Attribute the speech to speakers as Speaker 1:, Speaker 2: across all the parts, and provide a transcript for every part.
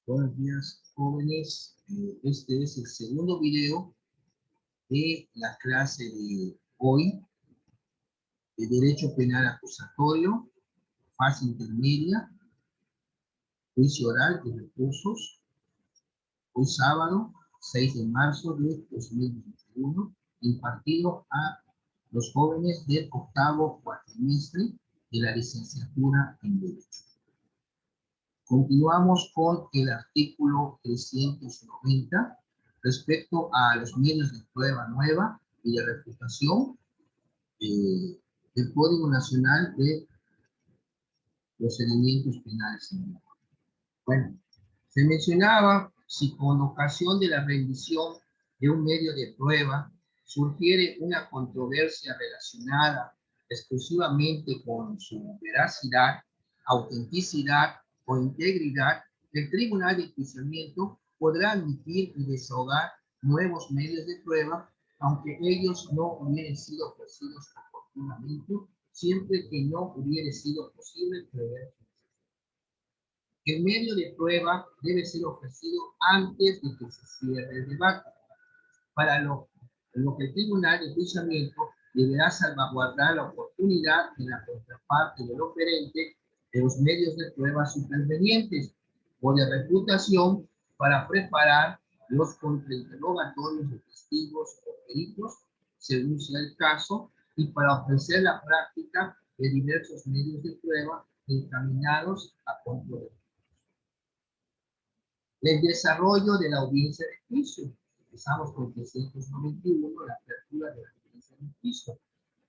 Speaker 1: Buenos días, jóvenes. Este es el segundo video de la clase de hoy de Derecho Penal Acusatorio, fase intermedia, juicio oral y recursos. Hoy sábado, 6 de marzo de 2021, impartido a los jóvenes del octavo cuatrimestre de la licenciatura en Derecho. Continuamos con el artículo 390 respecto a los medios de prueba nueva y de refutación del Código Nacional de Procedimientos Penales. Bueno, se mencionaba si con ocasión de la rendición de un medio de prueba surgiere una controversia relacionada exclusivamente con su veracidad, autenticidad o integridad, el Tribunal de Enjuiciamiento podrá admitir y desahogar nuevos medios de prueba, aunque ellos no hubieran sido ofrecidos oportunamente, siempre que no hubiera sido posible prever. El medio de prueba debe ser ofrecido antes de que se cierre el debate, para lo que el Tribunal de Enjuiciamiento deberá salvaguardar la oportunidad de la contraparte del oferente de los medios de prueba supervenientes o de reputación para preparar los contrainterrogatorios de testigos o peritos, según sea el caso, y para ofrecer la práctica de diversos medios de prueba encaminados a controlar el desarrollo de la audiencia de juicio. Empezamos con 391, la apertura de la audiencia de juicio.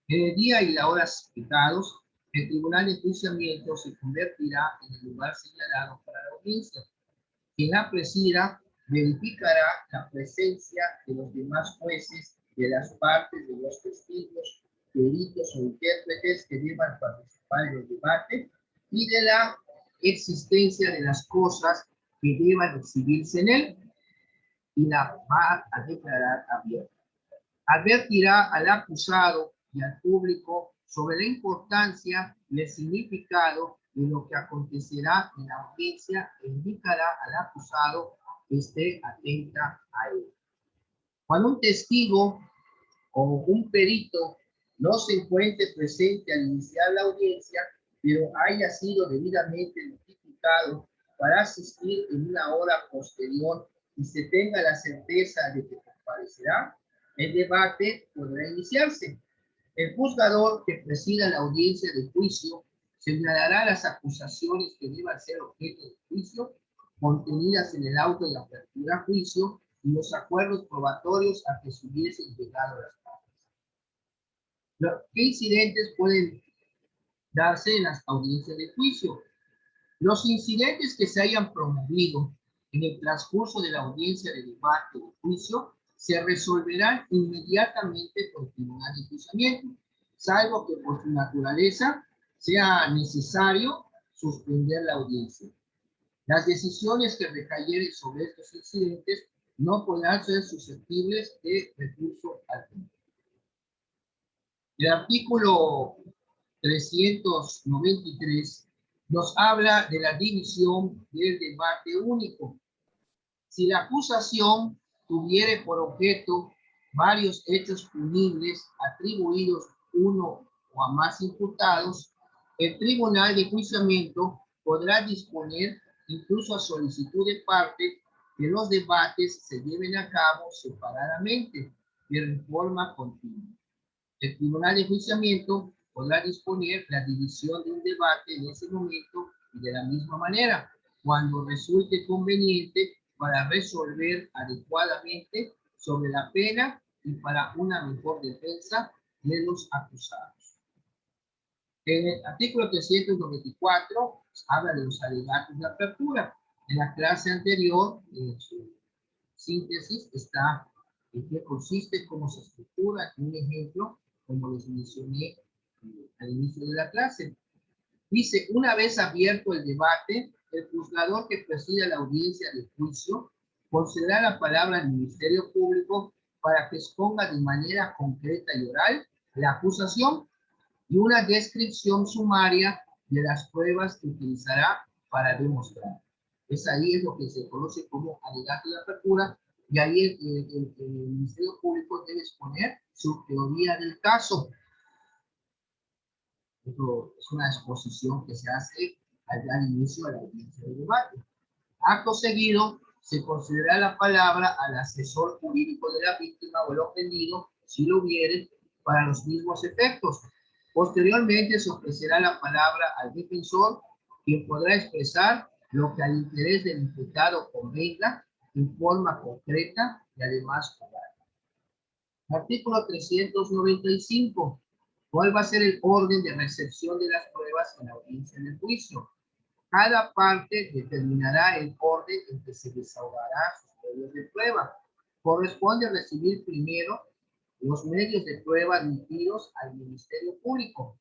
Speaker 1: En el día y la hora citados, el Tribunal de Enjuiciamiento se convertirá en el lugar señalado para la audiencia. Quien la presida verificará la presencia de los demás jueces, de las partes, de los testigos, peritos o intérpretes que deban participar en el debate y de la existencia de las cosas que deban exhibirse en él, y la va a declarar abierta. Advertirá al acusado y al público sobre la importancia y el significado de lo que acontecerá en la audiencia e indicará al acusado que esté atenta a él. Cuando un testigo o un perito no se encuentre presente al iniciar la audiencia, pero haya sido debidamente notificado para asistir en una hora posterior y se tenga la certeza de que comparecerá, el debate podrá iniciarse. El juzgador que presida la audiencia de juicio señalará las acusaciones que deban ser objeto de juicio contenidas en el auto de apertura a juicio y los acuerdos probatorios a que se hubiesen llegado las partes. ¿Qué incidentes pueden darse en las audiencias de juicio? Los incidentes que se hayan promovido en el transcurso de la audiencia de debate o juicio se resolverán inmediatamente por el Tribunal de Enjuiciamiento, salvo que por su naturaleza sea necesario suspender la audiencia. Las decisiones que recayeren sobre estos incidentes no podrán ser susceptibles de recurso al tribunal. El artículo 393 nos habla de la división del debate único. Si la acusación tuviere por objeto varios hechos punibles atribuidos uno o a más imputados, el Tribunal de Enjuiciamiento podrá disponer, incluso a solicitud de parte, que los debates se lleven a cabo separadamente y en forma continua. El Tribunal de Enjuiciamiento podrá disponer la división de un debate en ese momento y de la misma manera, cuando resulte conveniente para resolver adecuadamente sobre la pena y para una mejor defensa de los acusados. En el artículo 394 habla de los alegatos de apertura. En la clase anterior, en su síntesis, está en qué consiste, cómo se estructura, un ejemplo, como les mencioné al inicio de la clase. Dice, una vez abierto el debate, el juzgador que presida la audiencia de juicio concederá la palabra al Ministerio Público para que exponga de manera concreta y oral la acusación y una descripción sumaria de las pruebas que utilizará para demostrar. Es ahí es lo que se conoce como alegato de apertura, y ahí el Ministerio Público debe exponer su teoría del caso. Esto es una exposición que se hace al inicio de la audiencia de debate. Acto seguido, se considera la palabra al asesor jurídico de la víctima o el ofendido, si lo hubiere, para los mismos efectos. Posteriormente, se ofrecerá la palabra al defensor, quien podrá expresar lo que al interés del imputado convenga en forma concreta y además oral. Artículo 395. ¿Cuál va a ser el orden de recepción de las pruebas en la audiencia del juicio? Cada parte determinará el orden en que se desahogará sus medios de prueba. Corresponde recibir primero los medios de prueba admitidos al Ministerio Público,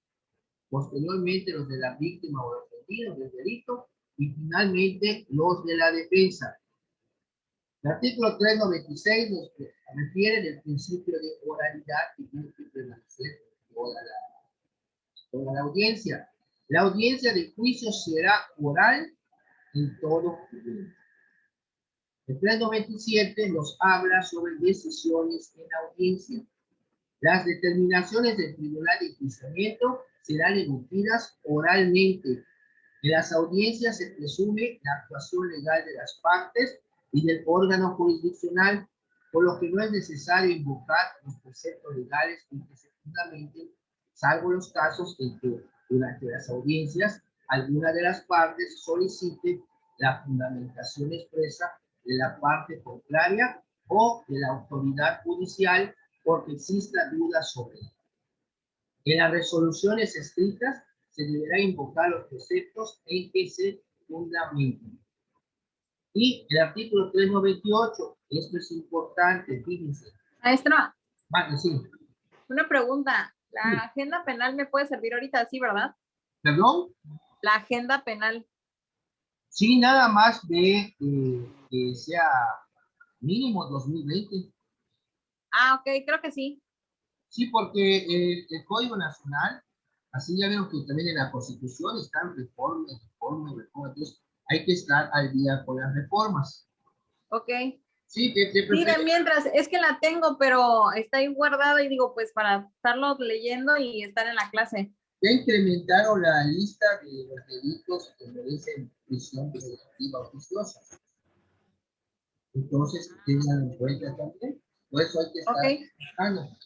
Speaker 1: posteriormente los de la víctima o ofendido del delito y finalmente los de la defensa. El artículo 396 nos refiere del principio de oralidad que tiene que prevalecer toda la audiencia. La audiencia de juicio será oral en todo momento. El 397 nos habla sobre decisiones en audiencia. Las determinaciones del Tribunal de Enjuiciamiento serán emitidas oralmente. En las audiencias se presume la actuación legal de las partes y del órgano jurisdiccional, por lo que no es necesario invocar los preceptos legales en que se fundamenten, salvo los casos en que durante las audiencias alguna de las partes solicite la fundamentación expresa de la parte contraria o de la autoridad judicial porque exista duda sobre él. En las resoluciones escritas se deberá invocar los preceptos en que se fundamenten. Y el artículo 398, esto es importante, fíjense.
Speaker 2: Maestra,
Speaker 1: Vale, sí.
Speaker 2: una pregunta. La
Speaker 1: Sí.
Speaker 2: agenda penal me puede servir ahorita, sí, ¿verdad?
Speaker 1: ¿Perdón?
Speaker 2: La agenda penal.
Speaker 1: Sí, nada más de que sea mínimo 2020.
Speaker 2: Ah, ok, creo que sí.
Speaker 1: Sí, porque el Código Nacional, así ya vieron que también en la Constitución están reformas. Entonces hay que estar al día con las reformas.
Speaker 2: Ok.
Speaker 1: Sí,
Speaker 2: Sí, de mientras, es que la tengo, pero está ahí guardada y digo, pues para estarlo leyendo y estar en la clase.
Speaker 1: ya incrementaron la lista de los delitos que merecen prisión preventiva oficiosa. Entonces, tengan en cuenta también. Por eso hay que estar buscando.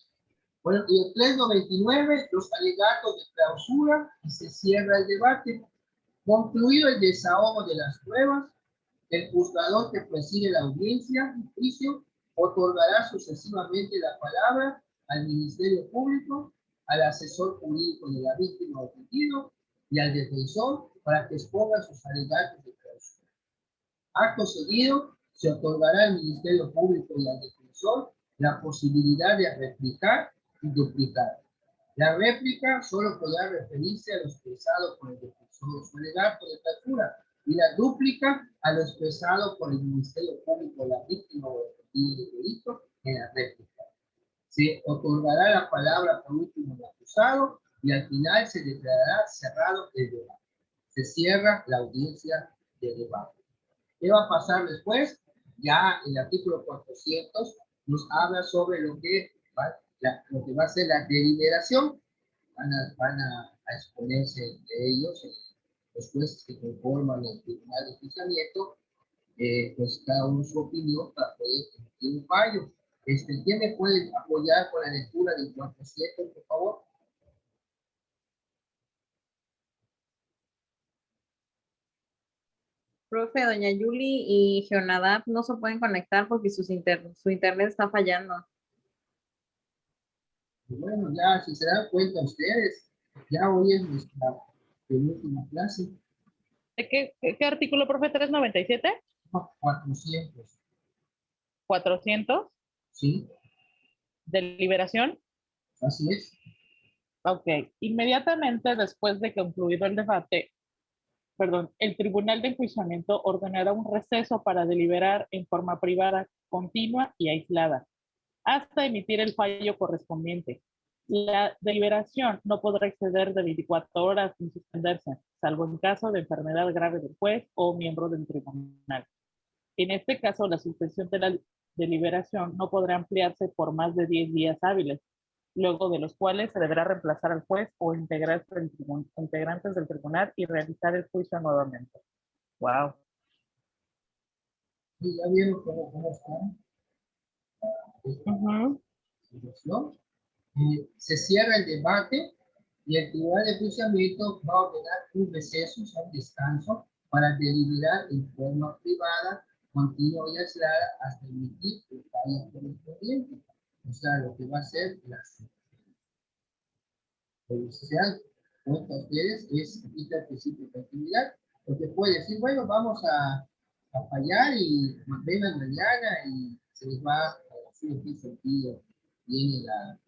Speaker 1: Bueno, y el 399, los alegatos de clausura, y se cierra el debate. Concluido el desahogo de las pruebas, el juzgador que preside la audiencia y juicio otorgará sucesivamente la palabra al Ministerio Público, al asesor jurídico de la víctima o ofendido y al defensor para que exponga sus alegatos de clausura. Acto seguido, se otorgará al Ministerio Público y al defensor la posibilidad de replicar y duplicar. La réplica solo podrá referirse a lo expresado por el defensor o su alegato de clausura, y la dúplica a lo expresado por el Ministerio Público, la víctima o el ofendido del delito en la réplica. Se otorgará la palabra por último al acusado y al final se declarará cerrado el debate. Se cierra la audiencia de debate. ¿Qué va a pasar después? Ya el artículo 400 nos habla sobre lo que va a ser la deliberación. Van a exponerse entre ellos los jueces que conforman el Tribunal de Enjuiciamiento, pues cada uno su opinión para poder emitir un fallo. ¿Quién me puede apoyar con la lectura del 400, por favor?
Speaker 2: Profe, doña Yuli y Geonadab no se pueden conectar porque su internet está fallando.
Speaker 1: Y bueno, ya si se dan cuenta ustedes, ya hoy es nuestra penúltima clase.
Speaker 3: ¿De qué artículo, profe? ¿397?
Speaker 1: 400.
Speaker 3: 400.
Speaker 1: Sí,
Speaker 3: ¿Deliberación?
Speaker 1: así es.
Speaker 3: Ok. Inmediatamente después de concluido el debate, el Tribunal de Enjuiciamiento ordenará un receso para deliberar en forma privada, continua y aislada, hasta emitir el fallo correspondiente. La deliberación no podrá exceder de 24 horas sin suspenderse, salvo en caso de enfermedad grave del juez o miembro del tribunal. En este caso, la suspensión de la deliberación no podrá ampliarse por más de 10 días hábiles, luego de los cuales se deberá reemplazar al juez o integrantes del tribunal y realizar el juicio nuevamente. Wow.
Speaker 1: Y ya vieron cómo están. Situación. Se cierra el debate y el Tribunal de Enjuiciamiento va a ordenar un receso, o sea, un descanso, para deliberar en forma privada, continua y aislada hasta emitir el fallo correspondiente. O sea, lo que va a ser la judicial contra ustedes es quitar el principio de actividad, porque puede decir, bueno, vamos a fallar y vengan mañana y se les va a decir en qué sentido viene la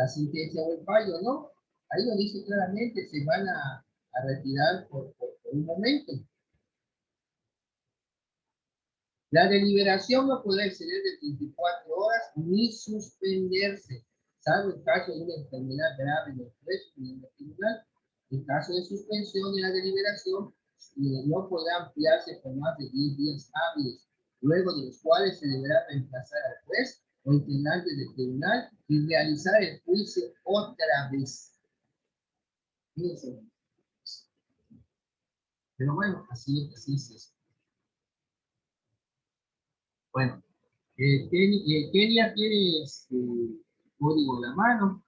Speaker 1: sentencia o el fallo, ¿no? Ahí lo dice claramente, se van a retirar por un momento. La deliberación no podrá exceder de 24 horas ni suspenderse, salvo en caso de una enfermedad grave del juez o del tribunal. En caso de suspensión de la deliberación, no podrá ampliarse por más de 10 días hábiles, luego de los cuales se deberá reemplazar al juez o integrantes del tribunal y realizar el juicio otra vez. Fíjense. Pero bueno, así es eso. Bueno, Kenia tiene código en la mano.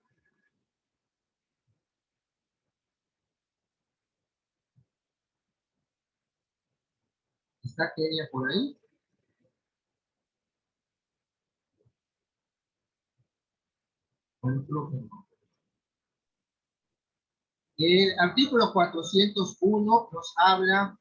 Speaker 1: ¿Está Kenia por ahí? Bueno, creo que no. El artículo 401 nos habla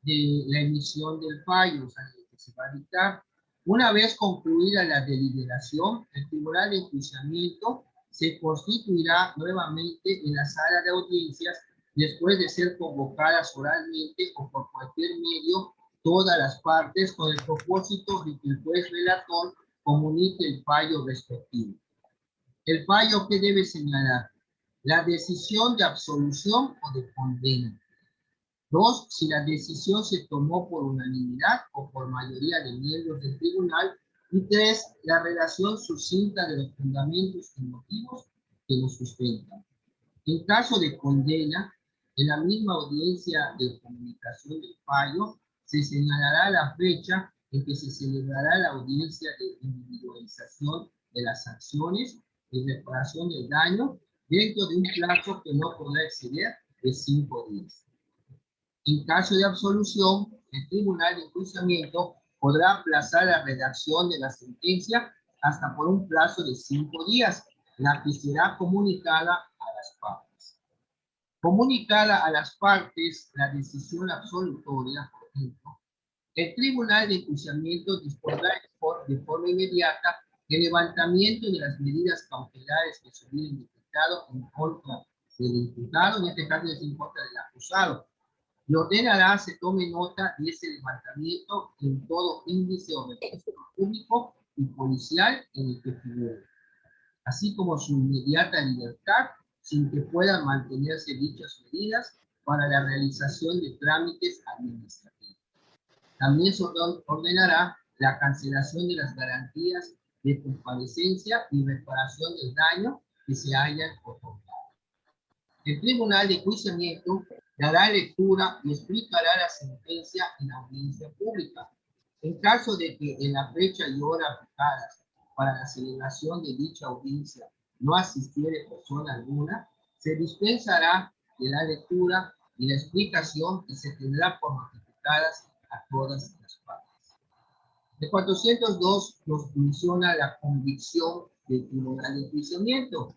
Speaker 1: de la emisión del fallo, o sea, que se va a dictar. Una vez concluida la deliberación, el Tribunal de Enjuiciamiento se constituirá nuevamente en la sala de audiencias después de ser convocadas oralmente o por cualquier medio todas las partes con el propósito de que el juez relator comunique el fallo respectivo. El fallo que debe señalar: la decisión de absolución o de condena. 2, si la decisión se tomó por unanimidad o por mayoría de miembros del tribunal. Y 3, la relación sucinta de los fundamentos y motivos que lo sustentan. En caso de condena, en la misma audiencia de comunicación del fallo, se señalará la fecha en que se celebrará la audiencia de individualización de las acciones y reparación del daño dentro de un plazo que no podrá exceder de 5 días. En caso de absolución, el Tribunal de Enjuiciamiento podrá aplazar la redacción de la sentencia hasta por un plazo de 5 días, la que será comunicada a las partes. Comunicada a las partes la decisión absolutoria, por ejemplo, el Tribunal de Enjuiciamiento dispondrá de forma inmediata el levantamiento de las medidas cautelares que se hubieran decretado en contra del imputado, en este caso es en contra del acusado, y ordenará se tome nota de ese levantamiento en todo índice o registro público y policial en el que figure, así como su inmediata libertad, sin que puedan mantenerse dichas medidas para la realización de trámites administrativos. También se ordenará la cancelación de las garantías de comparecencia y reparación del daño que se hayan otorgado. El Tribunal de Enjuiciamiento dará lectura y explicará la sentencia en audiencia pública. En caso de que en la fecha y hora fijadas para la celebración de dicha audiencia no asistiere persona alguna, se dispensará de la lectura y la explicación y se tendrá por notificadas a todas las partes. El 402 nos menciona la convicción del Tribunal de Enjuiciamiento.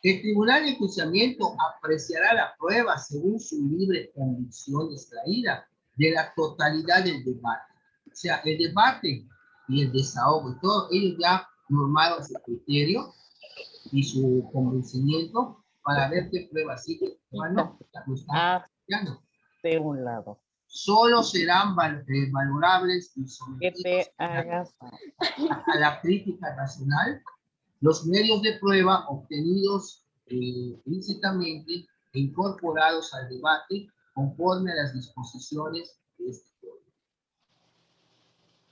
Speaker 1: El Tribunal de Enjuiciamiento apreciará la prueba según su libre convicción extraída de la totalidad del debate. O sea, el debate y el desahogo, todo, ellos ya normaron su criterio y su convencimiento para ver qué prueba sigue. Bueno,
Speaker 4: de un lado.
Speaker 1: Solo serán valorables y sometidos
Speaker 4: Que te hagas
Speaker 1: a la crítica racional los medios de prueba obtenidos ilícitamente e incorporados al debate conforme a las disposiciones de este código.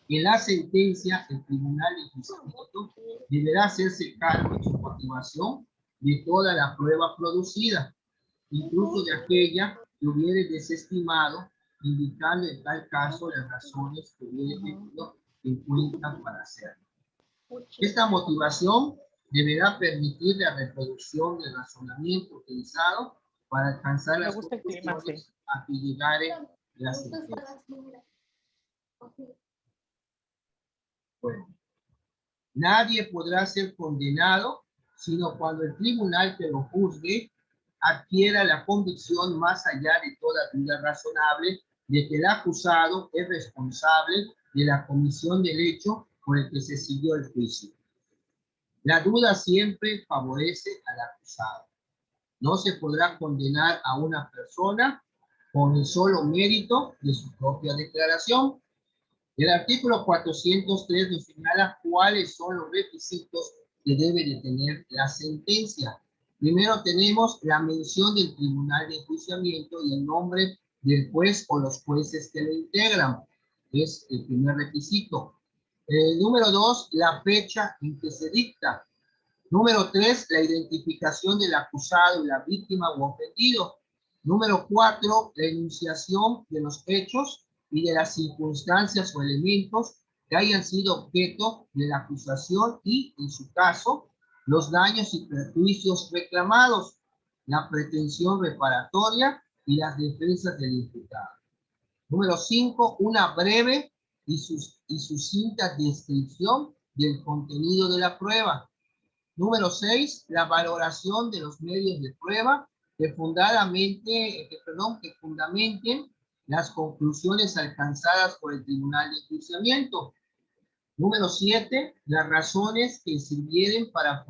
Speaker 1: En la sentencia, el Tribunal de Enjuiciamiento deberá hacerse cargo de su motivación de toda la prueba producida, incluso de aquella que hubiere desestimado, indicando en tal caso las razones que hubiere tenido en cuenta para hacerlo. Esta motivación deberá permitir la reproducción del razonamiento utilizado para alcanzar las conclusiones a que llegare la sentencia. Bueno, nadie podrá ser condenado sino cuando el tribunal que lo juzgue adquiera la convicción más allá de toda duda razonable de que el acusado es responsable de la comisión del hecho por el que se siguió el juicio. La duda siempre favorece al acusado. No se podrá condenar a una persona con el solo mérito de su propia declaración. El artículo 403 nos señala cuáles son los requisitos que debe de tener la sentencia. Primero tenemos la mención del tribunal de enjuiciamiento y el nombre del juez o los jueces que lo integran. Es el primer requisito. Número 2, la fecha en que se dicta. Número 3, la identificación del acusado y la víctima u ofendido. Número 4, la enunciación de los hechos y de las circunstancias o elementos que hayan sido objeto de la acusación y, en su caso, los daños y perjuicios reclamados, la pretensión reparatoria y las defensas del imputado. Número 5, una breve y sucinta descripción del contenido de la prueba. Número 6, la valoración de los medios de prueba que fundamenten las conclusiones alcanzadas por el Tribunal de Enjuiciamiento. Número 7, las razones que sirvieren para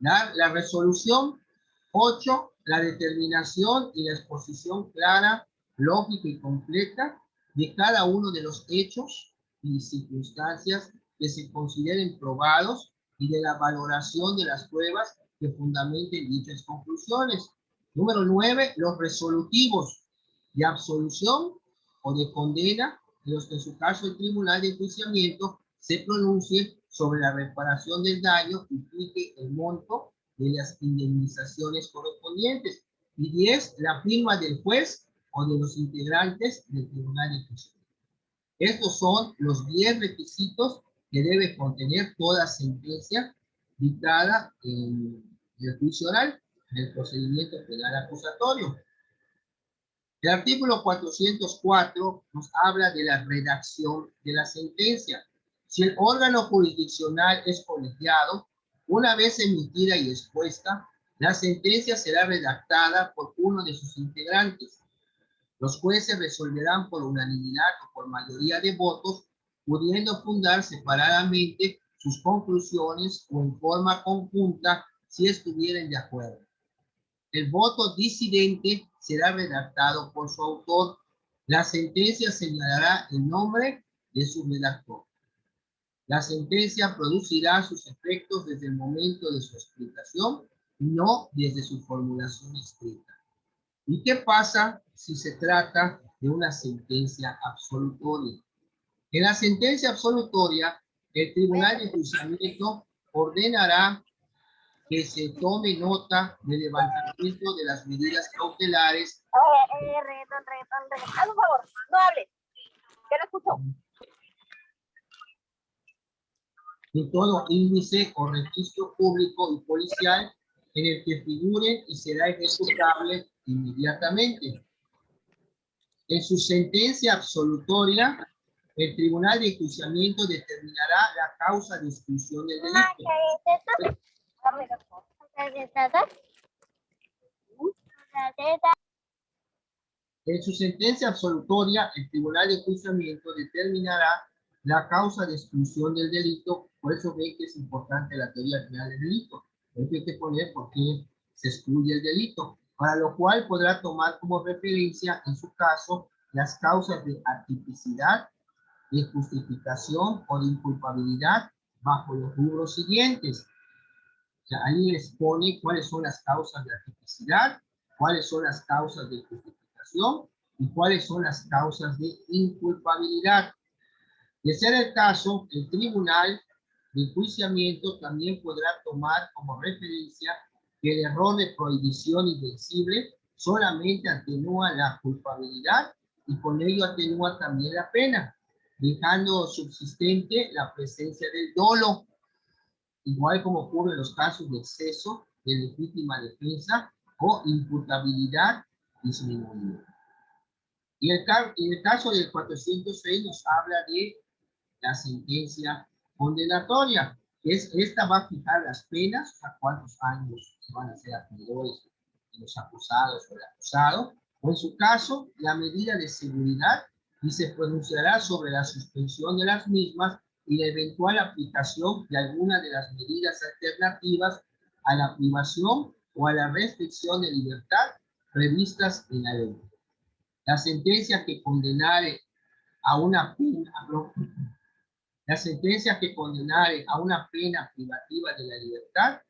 Speaker 1: dar la resolución. 8, la determinación y la exposición clara, lógica y completa de cada uno de los hechos y circunstancias que se consideren probados y de la valoración de las pruebas que fundamenten dichas conclusiones. Número 9, los resolutivos de absolución o de condena, en los que en su caso el Tribunal de Enjuiciamiento se pronuncie sobre la reparación del daño y fije el monto de las indemnizaciones correspondientes. Y 10, la firma del juez o de los integrantes del Tribunal de Enjuiciamiento. Estos son los 10 requisitos que debe contener toda sentencia dictada en el juicio oral, en el procedimiento penal acusatorio. El artículo 404 nos habla de la redacción de la sentencia. Si el órgano jurisdiccional es colegiado, una vez emitida y expuesta, la sentencia será redactada por uno de sus integrantes. Los jueces resolverán por unanimidad o por mayoría de votos, pudiendo fundar separadamente sus conclusiones o en forma conjunta si estuvieran de acuerdo. El voto disidente será redactado por su autor. La sentencia señalará el nombre de su redactor. La sentencia producirá sus efectos desde el momento de su explicación y no desde su formulación escrita. ¿Y qué pasa si se trata de una sentencia absolutoria? En la sentencia absolutoria, el Tribunal de Enjuiciamiento ordenará que se tome nota del levantamiento de las medidas cautelares.
Speaker 5: Haz un favor, no hables, que no escucho.
Speaker 1: De todo índice o registro público y policial en el que figure y será ejecutable inmediatamente. En su sentencia absolutoria, el Tribunal de Enjuiciamiento determinará la causa de exclusión del delito. En su sentencia absolutoria, el Tribunal de Enjuiciamiento determinará la causa de exclusión del delito. Por eso ven que es importante la teoría general del delito. Hay que poner por qué se excluye el delito, para lo cual podrá tomar como referencia, en su caso, las causas de atipicidad, de justificación o de inculpabilidad bajo los rubros siguientes. sea, ahí expone cuáles son las causas de tipicidad, cuáles son las causas de justificación y cuáles son las causas de inculpabilidad. De ser el caso, el tribunal de enjuiciamiento también podrá tomar como referencia que el error de prohibición invencible solamente atenúa la culpabilidad y con ello atenúa también la pena, dejando subsistente la presencia del dolo, igual como ocurre en los casos de exceso de legítima defensa o imputabilidad disminuida. Y en el caso del 406 nos habla de la sentencia condenatoria, que es esta va a fijar las penas, a cuántos años se van a hacer acreedores de los acusados o el acusado, o en su caso, la medida de seguridad, y se pronunciará sobre la suspensión de las mismas y la eventual aplicación de alguna de las medidas alternativas a la privación o a la restricción de libertad previstas en la ley. La sentencia que condenare a una pena, la sentencia que condenare a una pena privativa de la libertad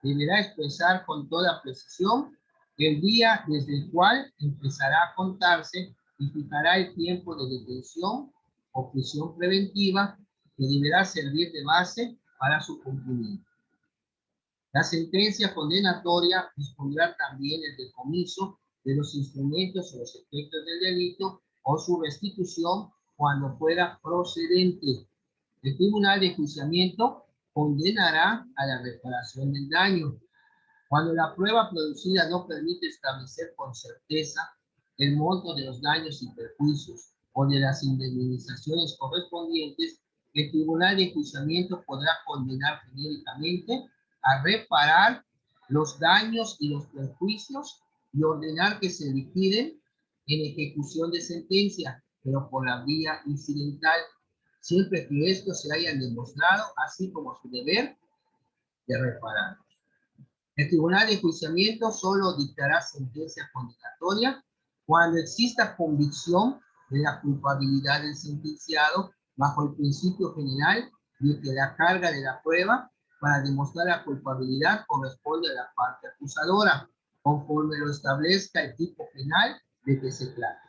Speaker 1: deberá expresar con toda precisión el día desde el cual empezará a contarse y fijará el tiempo de detención o prisión preventiva que deberá servir de base para su cumplimiento. La sentencia condenatoria dispondrá también el decomiso de los instrumentos o los efectos del delito o su restitución cuando fuera procedente. El tribunal de enjuiciamiento condenará a la reparación del daño. Cuando la prueba producida no permite establecer con certeza el monto de los daños y perjuicios o de las indemnizaciones correspondientes, el tribunal de enjuiciamiento podrá condenar genéricamente a reparar los daños y los perjuicios y ordenar que se liquiden en ejecución de sentencia, pero por la vía incidental, siempre que estos se hayan demostrado, así como su deber de reparar. El tribunal de enjuiciamiento solo dictará sentencia condenatoria cuando exista convicción de la culpabilidad del sentenciado bajo el principio general de que la carga de la prueba para demostrar la culpabilidad corresponde a la parte acusadora, conforme lo establezca el tipo penal de que se trata.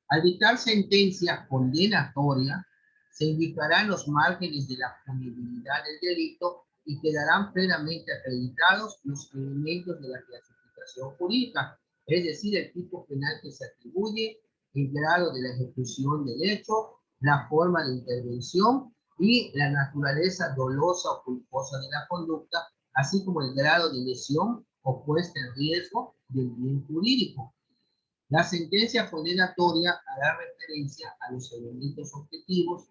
Speaker 1: Al dictar sentencia condenatoria, se indicarán los márgenes de la punibilidad del delito y quedarán plenamente acreditados los elementos de la clasificación jurídica, es decir, el tipo penal que se atribuye, el grado de la ejecución del hecho, la forma de intervención y la naturaleza dolosa o culposa de la conducta, así como el grado de lesión o puesta en riesgo del bien jurídico. La sentencia condenatoria hará referencia a los elementos objetivos,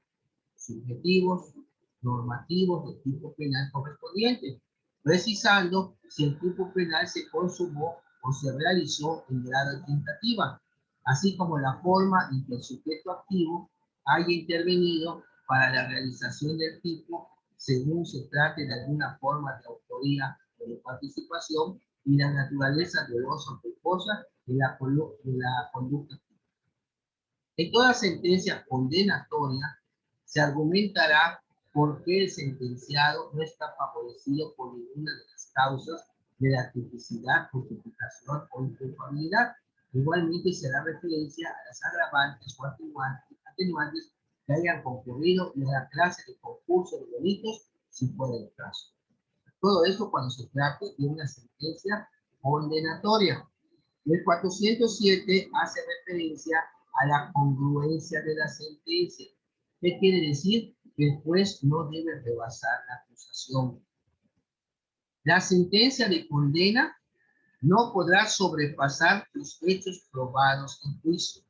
Speaker 1: subjetivos, normativos del tipo penal correspondiente, precisando si el tipo penal se consumó o se realizó en grado de tentativa, así como la forma en que el sujeto activo haya intervenido para la realización del tipo, según se trate de alguna forma de autoría o de participación, y la naturaleza dolosa o culposa de la conducta. En toda sentencia condenatoria se argumentará por qué el sentenciado no está favorecido por ninguna de las causas de la tipicidad, justificación o inculpabilidad. Igualmente se hará referencia a las agravantes o atenuantes que hayan concurrido en la clase de concurso de delitos, si fuera el caso. Todo eso cuando se trate de una sentencia condenatoria. El 407 hace referencia a la congruencia de la sentencia. ¿Qué quiere decir? Que el juez no debe rebasar la acusación. La sentencia de condena no podrá sobrepasar los hechos probados en juicio.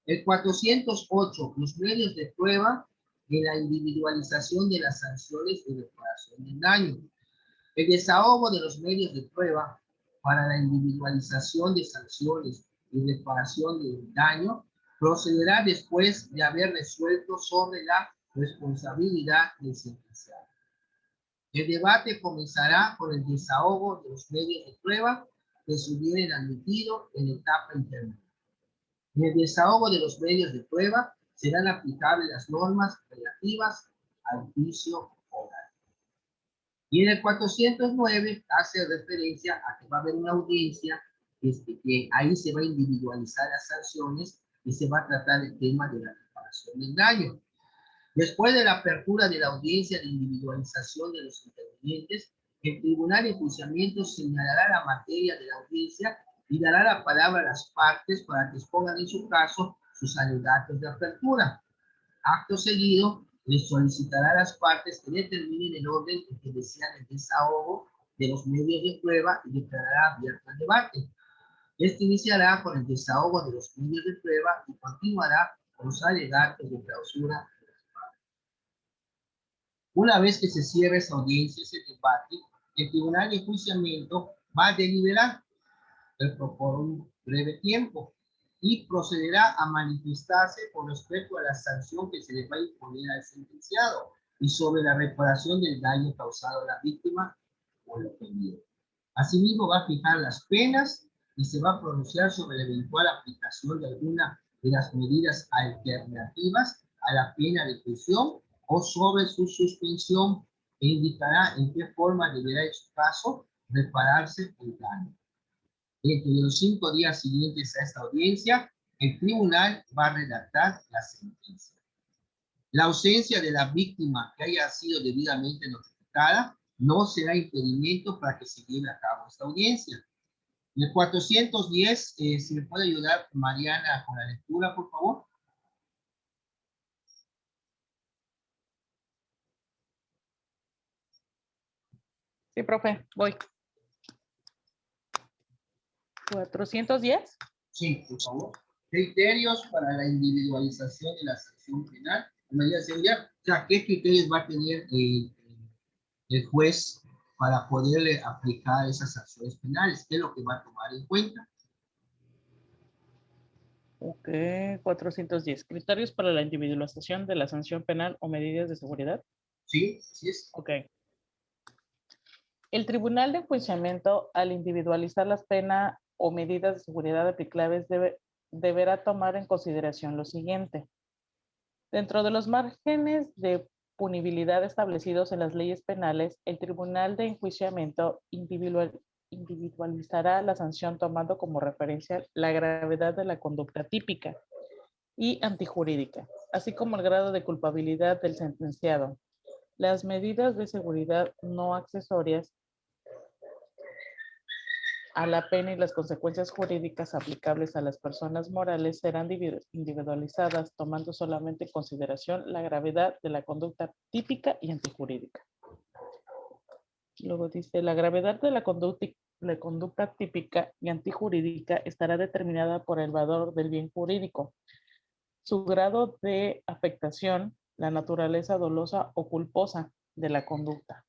Speaker 1: El 408, los medios de prueba en la individualización de las sanciones de reparación del daño. El desahogo de los medios de prueba para la individualización de sanciones y reparación del daño procederá después de haber resuelto sobre la responsabilidad del sentenciado. El debate comenzará con el desahogo de los medios de prueba que se hubieran admitido en etapa intermedia. En el desahogo de los medios de prueba serán aplicables las normas relativas al juicio oral. Y en el 409 hace referencia a que va a haber una audiencia, que ahí se va a individualizar las sanciones y se va a tratar el tema de la reparación del daño. Después de la apertura de la audiencia de individualización de los intervinientes, el tribunal de enjuiciamiento señalará la materia de la audiencia y dará la palabra a las partes para que expongan en su caso sus alegatos de apertura. Acto seguido, les solicitará a las partes que determinen el orden en que desean el desahogo de los medios de prueba y declarará abierto el debate. Este iniciará con el desahogo de los medios de prueba y continuará con los alegatos de clausura. Una vez que se cierre esa audiencia, ese debate, el tribunal de enjuiciamiento va a deliberar por un breve tiempo y procederá a manifestarse con respecto a la sanción que se le va a imponer al sentenciado y sobre la reparación del daño causado a la víctima o el ofendido. Asimismo, va a fijar las penas y se va a pronunciar sobre la eventual aplicación de alguna de las medidas alternativas a la pena de prisión o sobre su suspensión e indicará en qué forma deberá en su caso repararse el daño. Dentro de los 5 días siguientes a esta audiencia, el tribunal va a redactar la sentencia. La ausencia de la víctima que haya sido debidamente notificada no será impedimento para que se lleve a cabo esta audiencia. En el 410, si me puede ayudar Mariana con la lectura, por favor.
Speaker 3: Sí, profe, voy. 410.
Speaker 1: Sí, por favor. Criterios para la individualización de la sanción penal. Medida de seguridad. O sea, ¿qué criterios va a tener el juez para poderle aplicar esas sanciones penales? ¿Qué es lo que va a tomar en cuenta?
Speaker 3: Ok, 410. Criterios para la individualización de la sanción penal o medidas de seguridad.
Speaker 1: Sí, sí es.
Speaker 3: Ok. El Tribunal de Enjuiciamiento, al individualizar las penas o medidas de seguridad aplicables, deberá tomar en consideración lo siguiente. Dentro de los márgenes de punibilidad establecidos en las leyes penales, el Tribunal de Enjuiciamiento individualizará la sanción tomando como referencia la gravedad de la conducta típica y antijurídica, así como el grado de culpabilidad del sentenciado. Las medidas de seguridad no accesorias a la pena y las consecuencias jurídicas aplicables a las personas morales serán individualizadas, tomando solamente en consideración la gravedad de la conducta típica y antijurídica. Luego dice, la gravedad de la conducta típica y antijurídica estará determinada por el valor del bien jurídico, su grado de afectación, la naturaleza dolosa o culposa de la conducta,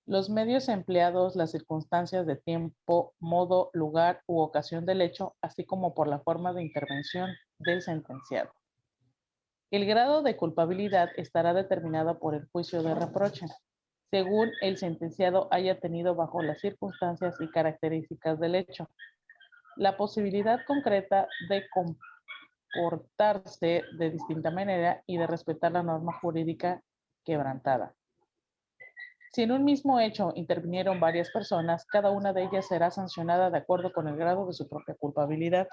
Speaker 3: los medios empleados, las circunstancias de tiempo, modo, lugar u ocasión del hecho, así como por la forma de intervención del sentenciado. El grado de culpabilidad estará determinado por el juicio de reproche, según el sentenciado haya tenido bajo las circunstancias y características del hecho. La posibilidad concreta de comportarse de distinta manera y de respetar la norma jurídica quebrantada. Si en un mismo hecho intervinieron varias personas, cada una de ellas será sancionada de acuerdo con el grado de su propia culpabilidad.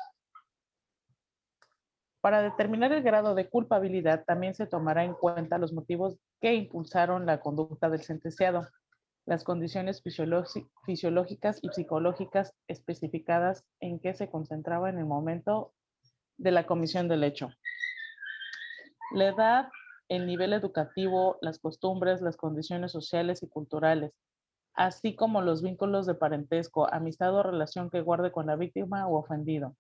Speaker 3: Para determinar el grado de culpabilidad, también se tomará en cuenta los motivos que impulsaron la conducta del sentenciado, las condiciones fisiológicas y psicológicas especificadas en que se concentraba en el momento de la comisión del hecho, la edad, el nivel educativo, las costumbres, las condiciones sociales y culturales, así como los vínculos de parentesco, amistad o relación que guarde con la víctima o ofendido.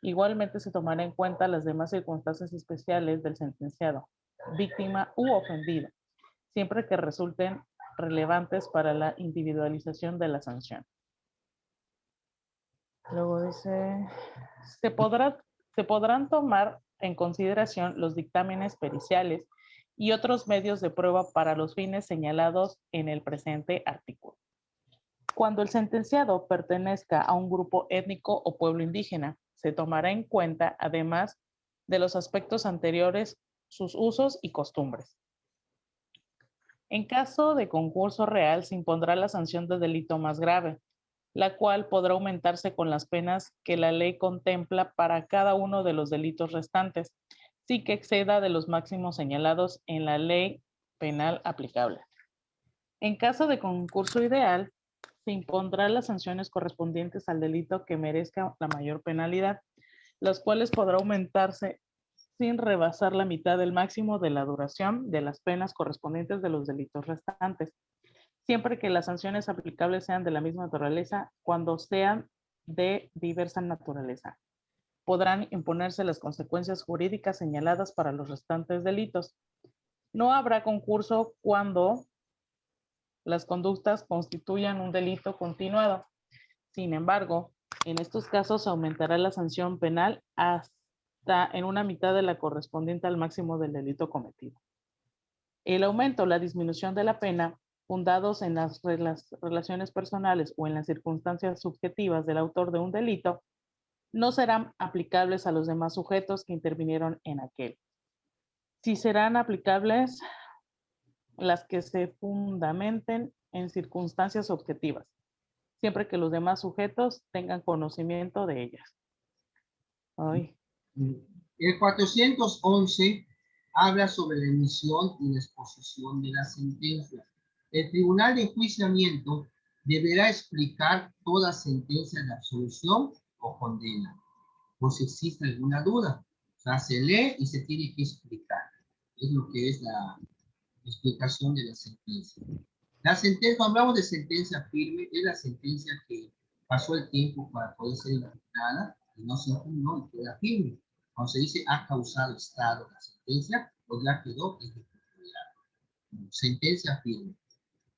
Speaker 3: Igualmente se tomará en cuenta las demás circunstancias especiales del sentenciado, víctima u ofendido, siempre que resulten relevantes para la individualización de la sanción. Luego dice, se podrán tomar en consideración los dictámenes periciales y otros medios de prueba para los fines señalados en el presente artículo. Cuando el sentenciado pertenezca a un grupo étnico o pueblo indígena, se tomará en cuenta, además de los aspectos anteriores, sus usos y costumbres.
Speaker 4: En caso de concurso real, se impondrá la sanción de delito más grave, la cual podrá aumentarse con las penas que la ley contempla para cada uno de los delitos restantes, sin que exceda de los máximos señalados en la ley penal aplicable. En caso de concurso ideal, se impondrán las sanciones correspondientes al delito que merezca la mayor penalidad, las cuales podrá aumentarse sin rebasar la mitad del máximo de la duración de las penas correspondientes de los delitos restantes, siempre que las sanciones aplicables sean de la misma naturaleza cuando sean de diversa naturaleza. Podrán imponerse las consecuencias jurídicas señaladas para los restantes delitos. No habrá concurso cuando las conductas constituyan un delito continuado. Sin embargo, en estos casos aumentará la sanción penal hasta en una mitad de la correspondiente al máximo del delito cometido. El aumento o la disminución de la pena, fundados en las relaciones personales o en las circunstancias subjetivas del autor de un delito, no serán aplicables a los demás sujetos que intervinieron en aquel. Sí serán aplicables las que se fundamenten en circunstancias objetivas, siempre que los demás sujetos tengan conocimiento de ellas. Ay.
Speaker 1: El 411 habla sobre la emisión y la exposición de las sentencias. El tribunal de enjuiciamiento deberá explicar toda sentencia de absolución o condena, por si existe alguna duda. O sea, se lee y se tiene que explicar. Es lo que es la explicación de la sentencia. La sentencia, cuando hablamos de sentencia firme, es la sentencia que pasó el tiempo para poder ser ejecutada y no se impugnó y queda firme. Cuando se dice ha causado estado la sentencia, pues ya quedó ejecutada. Sentencia firme.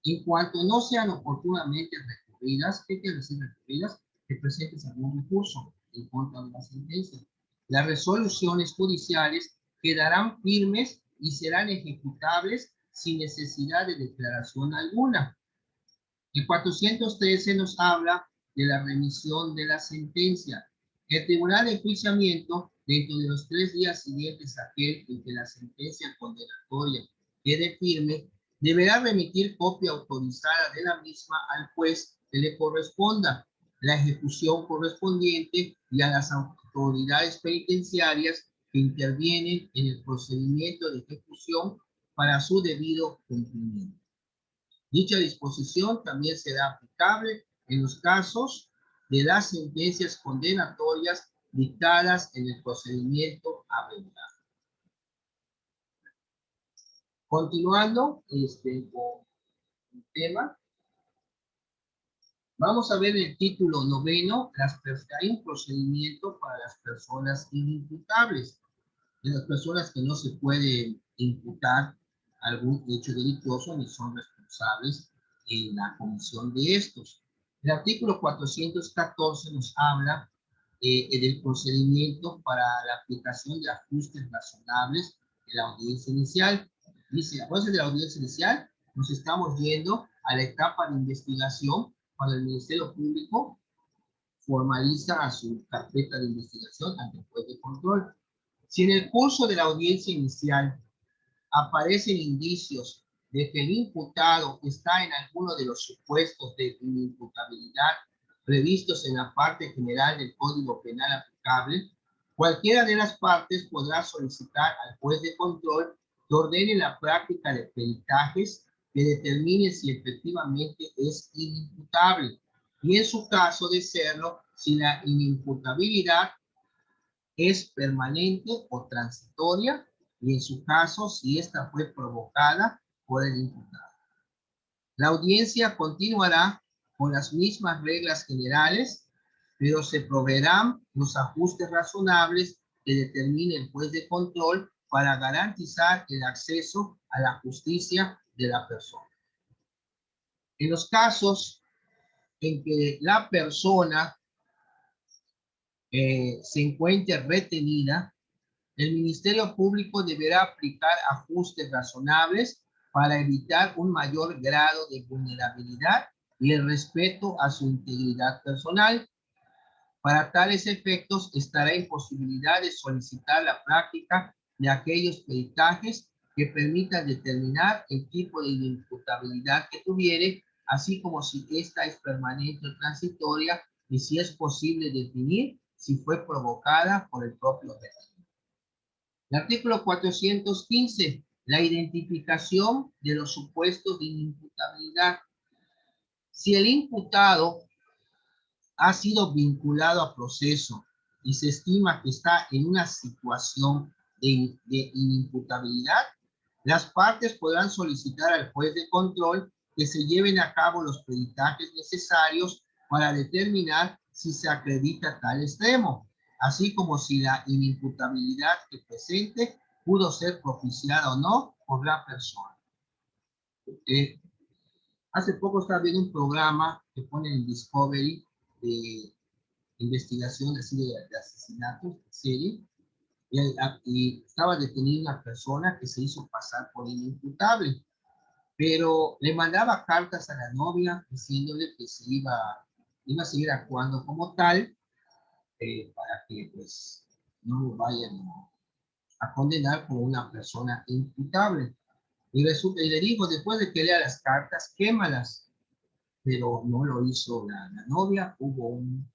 Speaker 1: En cuanto no sean oportunamente recurridas, ¿qué quiere decir recurridas? Que presentes algún recurso en contra de la sentencia. Las resoluciones judiciales quedarán firmes y serán ejecutables sin necesidad de declaración alguna. El 413 nos habla de la remisión de la sentencia. El tribunal de enjuiciamiento, dentro de los 3 días siguientes a aquel en que la sentencia condenatoria quede firme, deberá remitir copia autorizada de la misma al juez que le corresponda, la ejecución correspondiente y a las autoridades penitenciarias que intervienen en el procedimiento de ejecución para su debido cumplimiento. Dicha disposición también será aplicable en los casos de las sentencias condenatorias dictadas en el procedimiento abreviado. Continuando con el tema, vamos a ver el título 9, hay un procedimiento para las personas inimputables, de las personas que no se puede imputar algún hecho delictuoso ni son responsables en la comisión de estos. El artículo 414 nos habla del procedimiento para la aplicación de ajustes razonables en la audiencia inicial. Dice, a de la audiencia inicial, nos estamos yendo a la etapa de investigación cuando el Ministerio Público formaliza a su carpeta de investigación ante el juez de control. Si en el curso de la audiencia inicial aparecen indicios de que el imputado está en alguno de los supuestos de inimputabilidad previstos en la parte general del Código Penal aplicable, cualquiera de las partes podrá solicitar al juez de control que ordene la práctica de peritajes que determine si efectivamente es inimputable y en su caso de serlo, si la inimputabilidad es permanente o transitoria y en su caso si esta fue provocada por el imputado. La audiencia continuará con las mismas reglas generales, pero se proveerán los ajustes razonables que determine el juez de control para garantizar el acceso a la justicia de la persona. En los casos en que la persona se encuentre retenida, el Ministerio Público deberá aplicar ajustes razonables para evitar un mayor grado de vulnerabilidad y el respeto a su integridad personal. Para tales efectos, estará en posibilidad de solicitar la práctica de aquellos peritajes que permitan determinar el tipo de inimputabilidad que tuviere, así como si esta es permanente o transitoria y si es posible definir si fue provocada por el propio régimen. El artículo 415, la identificación de los supuestos de inimputabilidad. Si el imputado ha sido vinculado a proceso y se estima que está en una situación de inimputabilidad, las partes podrán solicitar al juez de control que se lleven a cabo los peritajes necesarios para determinar si se acredita tal extremo, así como si la inimputabilidad que presente pudo ser propiciada o no por la persona. Hace poco estaba viendo un programa que pone en Discovery de investigación así de asesinatos, de serie, y estaba detenida una persona que se hizo pasar por inimputable, pero le mandaba cartas a la novia diciéndole que se iba a seguir actuando como tal, para que pues no lo vayan a condenar como una persona imputable. Y le dijo, después de que lea las cartas, quémalas, pero no lo hizo la novia. Hubo un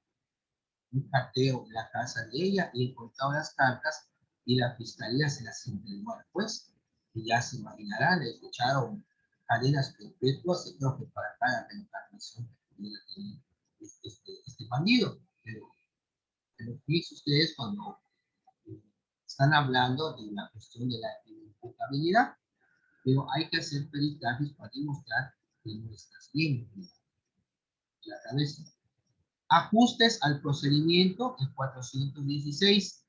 Speaker 1: cateo en la casa de ella y encontraron las cartas y la fiscalía se las entregó al juez. Y ya se imaginarán, le echaron cadenas perpetuas, y creo que para cada reencarnación que pudiera tener este bandido. Pero fíjense ustedes cuando están hablando de la cuestión de la imputabilidad, pero hay que hacer peritajes para demostrar que no estás bien la cabeza. Ajustes al procedimiento, el 416.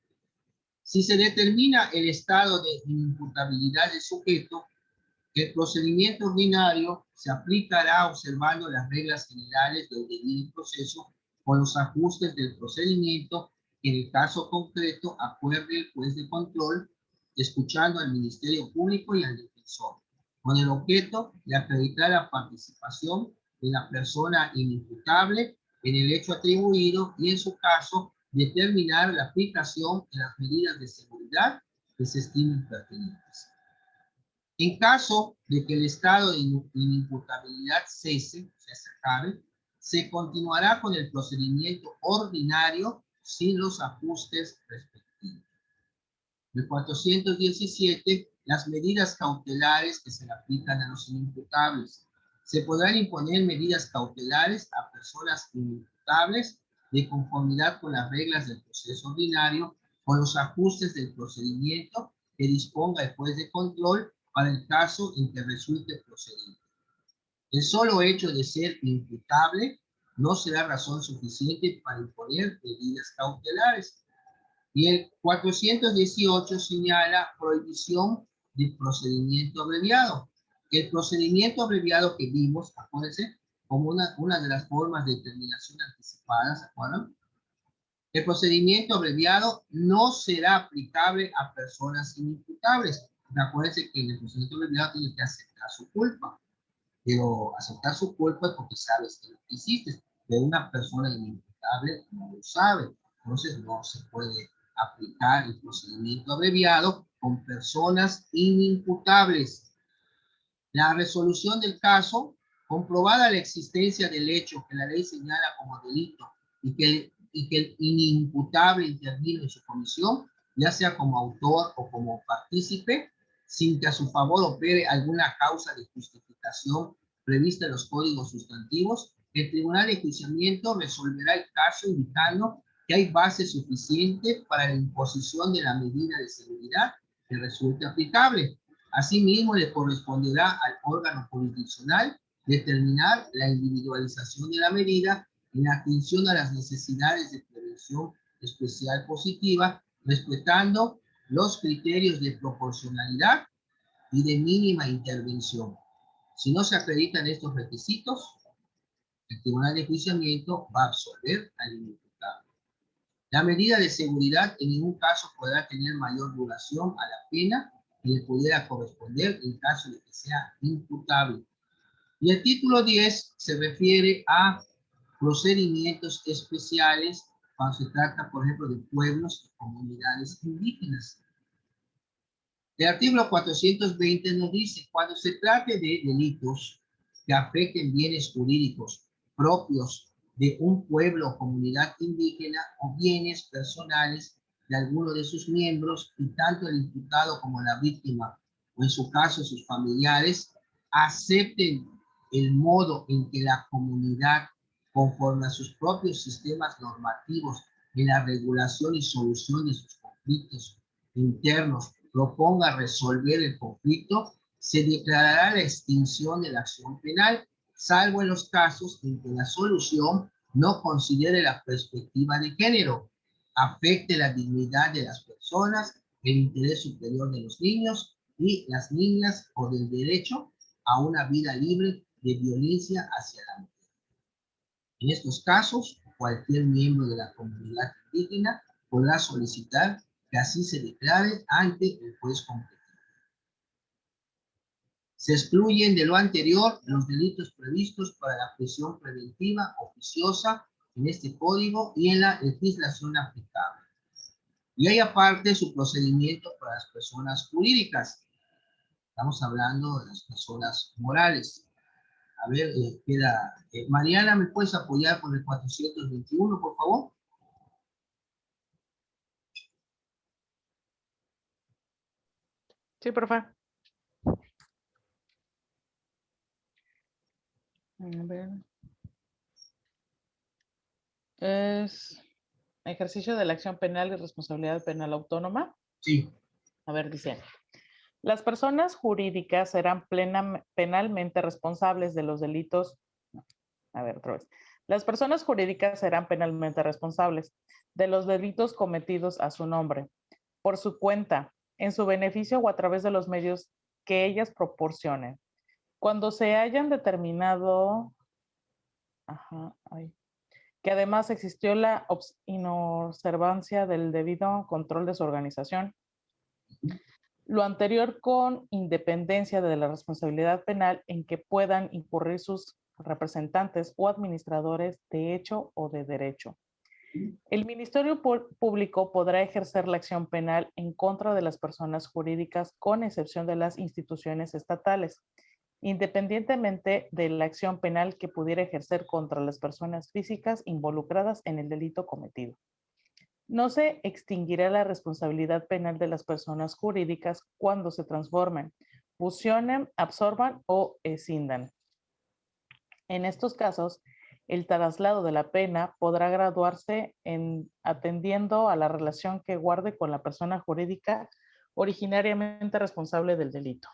Speaker 1: Si se determina el estado de inimputabilidad del sujeto, el procedimiento ordinario se aplicará observando las reglas generales del debido proceso con los ajustes del procedimiento que en el caso concreto acuerde el juez de control, escuchando al Ministerio Público y al defensor, con el objeto de acreditar la participación de la persona inimputable en el hecho atribuido y, en su caso, determinar la aplicación de las medidas de seguridad que se estimen pertinentes. En caso de que el estado de inimputabilidad cese, o sea, se acabe, se continuará con el procedimiento ordinario sin los ajustes respectivos. El 417, las medidas cautelares que se le aplican a los inimputables. Se podrán imponer medidas cautelares a personas inimputables de conformidad con las reglas del proceso ordinario o los ajustes del procedimiento que disponga el juez de control para el caso en que resulte procedente. El solo hecho de ser imputable no será razón suficiente para imponer medidas cautelares. Y el 418 señala prohibición del procedimiento abreviado. El procedimiento abreviado que vimos, acuérdense, como una de las formas de determinación anticipada, ¿se acuerdan? El procedimiento abreviado no será aplicable a personas inimputables. Acuérdense que en el procedimiento abreviado tiene que aceptar su culpa, pero aceptar su culpa es porque sabes que lo que hiciste, pero una persona inimputable no lo sabe, entonces no se puede aplicar el procedimiento abreviado con personas inimputables. La resolución del caso, comprobada la existencia del hecho que la ley señala como delito y que el inimputable intervino en su comisión, ya sea como autor o como partícipe, sin que a su favor opere alguna causa de justificación prevista en los códigos sustantivos, el Tribunal de Enjuiciamiento resolverá el caso indicando que hay base suficiente para la imposición de la medida de seguridad que resulte aplicable. Asimismo, le corresponderá al órgano jurisdiccional determinar la individualización de la medida en atención a las necesidades de prevención especial positiva, respetando los criterios de proporcionalidad y de mínima intervención. Si no se acreditan estos requisitos, el Tribunal de Enjuiciamiento va a absolver al inimputable. La medida de seguridad en ningún caso podrá tener mayor duración a la pena que le pudiera corresponder en caso de que sea imputable. Y el título 10 se refiere a procedimientos especiales cuando se trata, por ejemplo, de pueblos y comunidades indígenas. El artículo 420 nos dice, cuando se trate de delitos que afecten bienes jurídicos propios de un pueblo o comunidad indígena o bienes personales de alguno de sus miembros, y tanto el imputado como la víctima, o en su caso sus familiares, acepten el modo en que la comunidad, conforme a sus propios sistemas normativos en la regulación y solución de sus conflictos internos, proponga resolver el conflicto, se declarará la extinción de la acción penal, salvo en los casos en que la solución no considere la perspectiva de género, afecte la dignidad de las personas, el interés superior de los niños y las niñas o del derecho a una vida libre de violencia hacia la mujer. En estos casos, cualquier miembro de la comunidad indígena podrá solicitar que así se declare ante el juez competente. Se excluyen de lo anterior los delitos previstos para la prisión preventiva oficiosa en este código y en la legislación aplicable. Y hay aparte su procedimiento para las personas jurídicas. Estamos hablando de las personas morales. A ver, queda... Mariana, ¿me puedes apoyar con el 421, por favor?
Speaker 4: Sí, profe. A ver. Es ejercicio de la acción penal y responsabilidad penal autónoma.
Speaker 1: Sí.
Speaker 4: A ver, dice. Las personas jurídicas serán penalmente responsables de los delitos. A ver, otra vez. Las personas jurídicas serán penalmente responsables de los delitos cometidos a su nombre, por su cuenta, en su beneficio o a través de los medios que ellas proporcionen. Cuando se hayan determinado que además existió la inobservancia del debido control de su organización. Lo anterior con independencia de la responsabilidad penal en que puedan incurrir sus representantes o administradores de hecho o de derecho. El Ministerio Público podrá ejercer la acción penal en contra de las personas jurídicas con excepción de las instituciones estatales, independientemente de la acción penal que pudiera ejercer contra las personas físicas involucradas en el delito cometido. No se extinguirá la responsabilidad penal de las personas jurídicas cuando se transformen, fusionen, absorban o escindan. En estos casos, el traslado de la pena podrá graduarse atendiendo a la relación que guarde con la persona jurídica originariamente responsable del delito.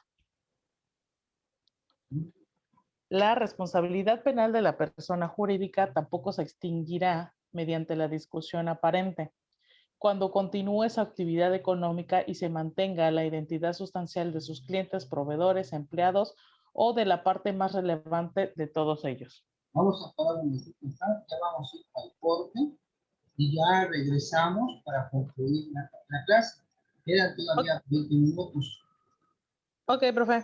Speaker 4: La responsabilidad penal de la persona jurídica tampoco se extinguirá mediante la discusión aparente, cuando continúe su actividad económica y se mantenga la identidad sustancial de sus clientes, proveedores, empleados o de la parte más relevante de todos ellos.
Speaker 1: Vamos a parar un momentito, ya vamos a ir al corte y ya regresamos para concluir la clase. Quedan todavía 20 minutos.
Speaker 4: Ok, profe.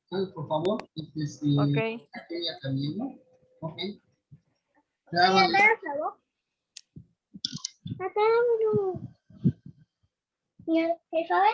Speaker 1: Por favor,
Speaker 2: Ok.
Speaker 1: aquella también, ¿no? Ok.
Speaker 5: Y el jefe de